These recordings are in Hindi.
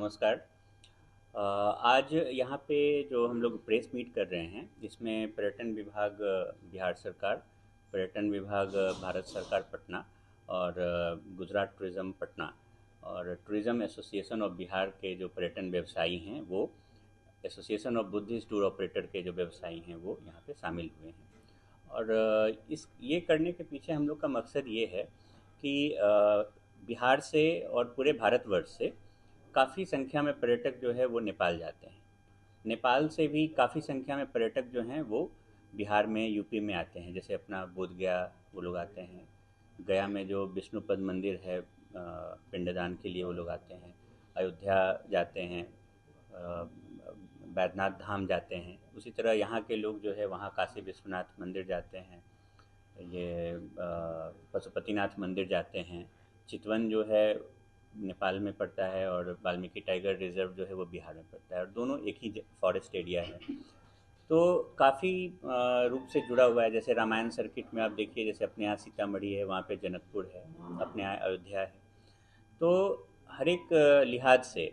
नमस्कार। आज यहाँ पे जो हम लोग प्रेस मीट कर रहे हैं, इसमें पर्यटन विभाग बिहार सरकार, पर्यटन विभाग भारत सरकार पटना और गुजरात टूरिज़्म पटना और टूरिज़्म एसोसिएशन ऑफ बिहार के जो पर्यटन व्यवसायी हैं वो association of Buddhist tour operator के जो व्यवसायी हैं वो यहाँ पे शामिल हुए हैं। और इस ये करने के पीछे हम लोग का मकसद ये है कि बिहार से और पूरे भारतवर्ष से काफ़ी संख्या में पर्यटक जो है वो नेपाल जाते हैं। नेपाल से भी काफ़ी संख्या में पर्यटक जो हैं वो बिहार में, यूपी में आते हैं। जैसे अपना बोधगया वो लोग आते हैं। गया में जो विष्णुपद मंदिर है, पिंडदान के लिए वो लोग आते हैं। अयोध्या जाते हैं, बैद्यनाथ धाम जाते हैं। उसी तरह यहाँ के लोग जो है वहाँ काशी विश्वनाथ मंदिर जाते हैं, ये पशुपतिनाथ मंदिर जाते हैं। चितवन जो है नेपाल में पड़ता है और वाल्मीकि टाइगर रिजर्व जो है वो बिहार में पड़ता है और दोनों एक ही फॉरेस्ट एरिया है। तो काफ़ी रूप से जुड़ा हुआ है। जैसे रामायण सर्किट में आप देखिए, जैसे अपने यहाँ सीतामढ़ी है, वहाँ पे जनकपुर है, अपने यहाँ अयोध्या है। तो हर एक लिहाज से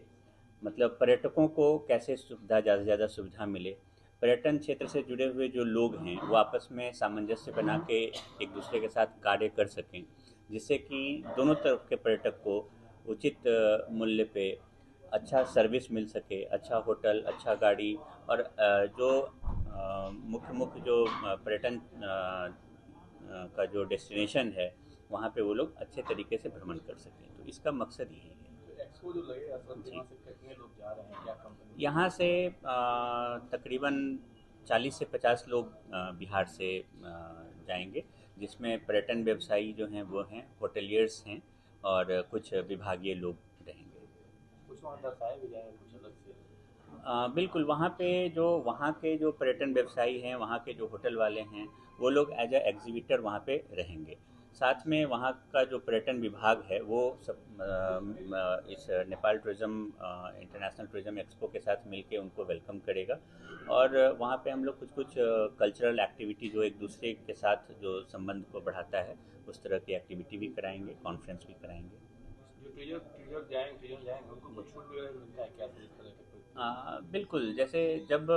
मतलब पर्यटकों को कैसे सुविधा, ज़्यादा से ज़्यादा सुविधा मिले, पर्यटन क्षेत्र से जुड़े हुए जो लोग हैं वो आपस में सामंजस्य बना के एक दूसरे के साथ कार्य कर सकें, जिससे कि दोनों तरफ के पर्यटक को उचित मूल्य पे अच्छा सर्विस मिल सके, अच्छा होटल, अच्छा गाड़ी और जो मुख्य मुख्य जो पर्यटन का जो डेस्टिनेशन है वहाँ पे वो लोग अच्छे तरीके से भ्रमण कर सकें। तो इसका मकसद यही है। एक्सपो जो लगेगा सर, जी, यहाँ से कितने लोग जा रहे हैं, क्या कंपनी? यहाँ से तकरीबन 40 से 50 लोग बिहार से जाएंगे, जिसमें पर्यटन व्यवसायी जो हैं वो हैं, होटेलियर्स हैं और कुछ विभागीय लोग रहेंगे। कुछ वहाँ दर्शाए भी जाएंगे कुछ अलग से? बिल्कुल, वहाँ के जो पर्यटन व्यवसायी हैं, वहाँ के जो होटल वाले हैं, वो लोग एज अ एग्जीबिटर वहाँ पे रहेंगे। साथ में वहाँ का जो पर्यटन विभाग है वो सब इस Nepal tourism international tourism expo के साथ मिलके उनको वेलकम करेगा। और वहाँ पे हम लोग कुछ कुछ कल्चरल एक्टिविटी जो एक दूसरे के साथ जो संबंध को बढ़ाता है, उस तरह की एक्टिविटी भी कराएंगे, कॉन्फ्रेंस भी कराएंगे। जो टीचर जाएंगे उनको कुछ छूट वगैरह मिलता है क्या सर, इस तरह के कोई? बिल्कुल, जैसे जब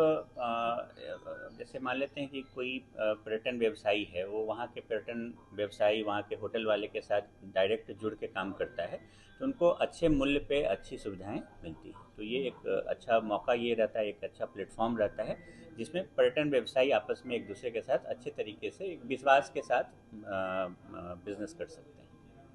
जैसे मान लेते हैं कि कोई पर्यटन व्यवसायी है, वो वहाँ के पर्यटन व्यवसायी वहाँ के होटल वाले के साथ डायरेक्ट जुड़ के काम करता है, तो उनको अच्छे मूल्य पे अच्छी सुविधाएं मिलती हैं। तो ये एक अच्छा मौका ये रहता है, एक अच्छा प्लेटफॉर्म रहता है, जिसमें पर्यटन व्यवसायी आपस में एक दूसरे के साथ अच्छे तरीके से एक विश्वास के साथ बिजनेस कर सकते हैं।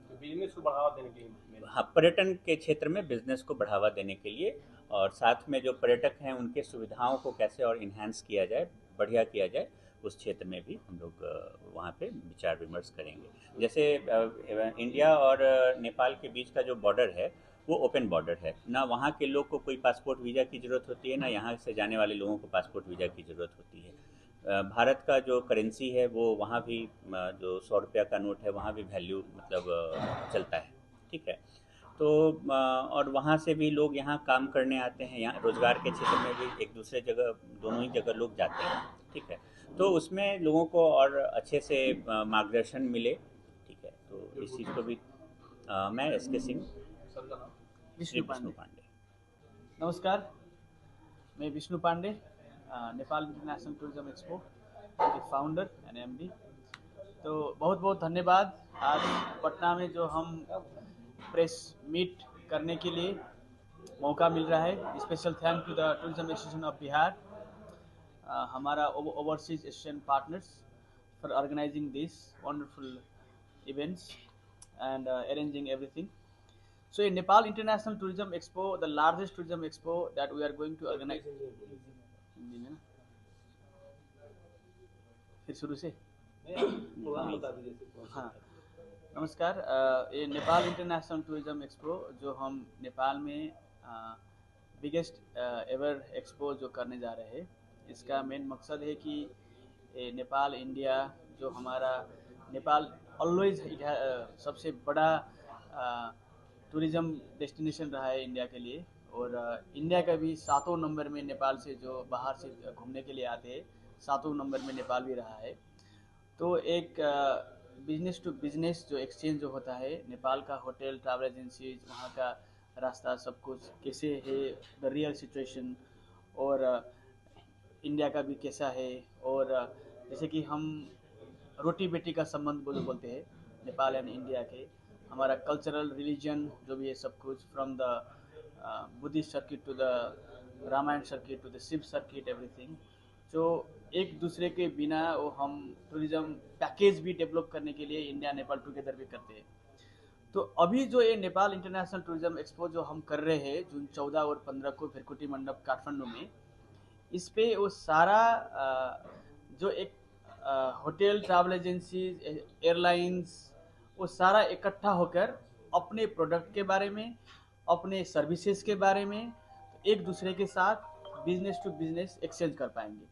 तो बिजनेस को बढ़ावा देने के लिए मेन हाँ, पर्यटन के क्षेत्र में बिजनेस को बढ़ावा देने के लिए और साथ में जो पर्यटक हैं उनके सुविधाओं को कैसे और इन्हांस किया जाए, बढ़िया किया जाए, उस क्षेत्र में भी हम लोग वहाँ पे विचार विमर्श करेंगे। जैसे इंडिया और नेपाल के बीच का जो बॉर्डर है वो ओपन बॉर्डर है ना, वहाँ के लोग को कोई पासपोर्ट वीज़ा की ज़रूरत होती है, ना यहाँ से जाने वाले लोगों को पासपोर्ट वीज़ा की ज़रूरत होती है। भारत का जो करेंसी है वो वहाँ भी जो 100 रुपया का नोट है वहाँ भी वैल्यू मतलब चलता है। ठीक है। तो और वहाँ से भी लोग यहाँ काम करने आते हैं, यहाँ रोज़गार के क्षेत्र में भी एक दूसरे जगह, दोनों ही जगह लोग जाते हैं। ठीक है। तो उसमें लोगों को और अच्छे से मार्गदर्शन मिले। ठीक है, तो जो इस चीज़ होटल को भी मैं एस के सिंह, सर का नाम? श्री विष्णु विष्णु पांडे। पांडे। नमस्कार, मैं Vishnu Pandey, Nepal international tourism expo के फाउंडर एंड एमडी। तो बहुत बहुत धन्यवाद। आज पटना में जो हम प्रेस मीट करने के लिए मौका मिल रहा है, special thank to the tourism association of Bihar, हमारा overseas Asian partners for organising this wonderful events and arranging everything. So, in Nepal International Tourism Expo, the largest tourism expo that we are going to organize. Hindi में ना, फिर शुरू से। प्रोग्राम बता दीजिए। हाँ, नमस्कार। ये नेपाल इंटरनेशनल टूरिज्म एक्सपो जो हम नेपाल में बिगेस्ट एवर एक्सपो जो करने जा रहे हैं, इसका मेन मकसद है कि नेपाल इंडिया जो हमारा नेपाल ऑलवेज सबसे बड़ा टूरिज्म डेस्टिनेशन रहा है इंडिया के लिए। और इंडिया का भी 7वें नंबर में नेपाल से जो बाहर से घूमने के लिए आते हैं, 7वें नंबर में नेपाल भी रहा है। तो एक बिजनेस टू बिजनेस जो एक्सचेंज जो होता है, नेपाल का होटल, ट्रैवल एजेंसीज, वहाँ का रास्ता सब कुछ कैसे है, द रियल सिचुएशन, और इंडिया का भी कैसा है। और जैसे कि हम रोटी बेटी का संबंध बोलते हैं नेपाल एंड इंडिया के, हमारा कल्चरल रिलीजन जो भी है सब कुछ, from the Buddhist circuit to the Ramayana circuit to the Shiva circuit, everything. जो एक दूसरे के बिना वो हम टूरिज्म पैकेज भी डेवलप करने के लिए इंडिया नेपाल टुगेदर भी करते हैं। तो अभी जो ये नेपाल इंटरनेशनल टूरिज्म एक्सपो जो हम कर रहे हैं जून 14 और 15 को भिरकुटी मंडप काठमांडू में, इस पे वो सारा जो एक होटल, ट्रैवल एजेंसीज, एयरलाइंस, वो सारा इकट्ठा होकर अपने प्रोडक्ट के बारे में, अपने सर्विसेज के बारे में एक दूसरे के साथ बिजनेस टू बिजनेस एक्सचेंज कर पाएंगे।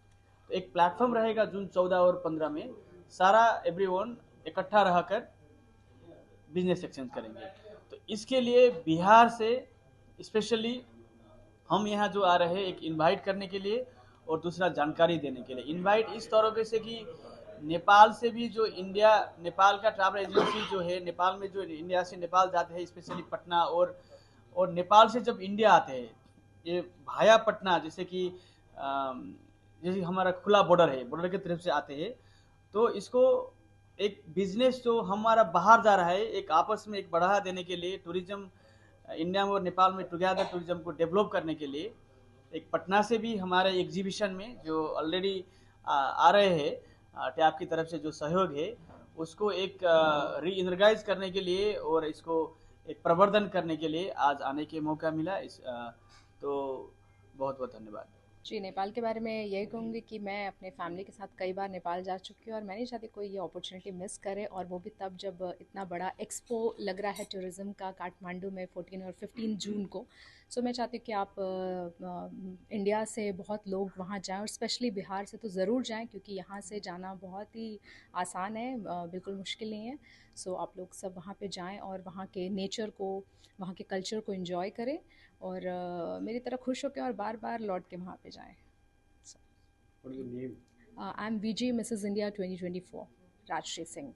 तो एक प्लेटफॉर्म रहेगा जून 14 और 15 में, सारा एवरीवन इकट्ठा रहकर बिजनेस एक्सचेंज करेंगे। तो इसके लिए बिहार से स्पेशली हम यहाँ जो आ रहे हैं, एक इनवाइट करने के लिए और दूसरा जानकारी देने के लिए। इनवाइट इस तरह से कि नेपाल से भी जो इंडिया, नेपाल का ट्रैवल एजेंसी जो है, नेपाल में जो इंडिया से नेपाल जाते हैं स्पेशली पटना, और नेपाल से जब इंडिया आते हैं ये भाया पटना, जैसे हमारा खुला बॉर्डर है, बॉर्डर की तरफ से आते हैं, तो इसको एक बिजनेस जो हमारा बाहर जा रहा है, एक आपस में एक बढ़ावा देने के लिए, टूरिज्म इंडिया में और नेपाल में टुगेदर टूरिज्म को डेवलप करने के लिए, एक पटना से भी हमारे एग्जीबिशन में जो ऑलरेडी आ रहे हैं टैप की तरफ से जो सहयोग है, उसको एक री इनर्गाइज करने के लिए और इसको एक प्रवर्धन करने के लिए आज आने के मौका मिला। तो बहुत बहुत धन्यवाद जी। नेपाल के बारे में यही कहूँगी कि मैं अपने फैमिली के साथ कई बार नेपाल जा चुकी हूँ और मैं नहीं चाहती कोई ये अपॉर्चुनिटी मिस करे, और वो भी तब जब इतना बड़ा एक्सपो लग रहा है टूरिज़्म का काठमांडू में 14 और 15 जून को। सो मैं चाहती हूँ कि आप इंडिया से बहुत लोग वहाँ जाएं, और स्पेशली बिहार से तो ज़रूर जाएं, क्योंकि यहाँ से जाना बहुत ही आसान है, बिल्कुल मुश्किल नहीं है। सो आप लोग सब वहाँ पे जाएं और वहाँ के नेचर को, वहाँ के कल्चर को एंजॉय करें, और मेरी तरह खुश होकर और बार बार लौट के वहाँ पे जाएं। What is your name? I am VG Mrs. India 2024, Rajshree Singh.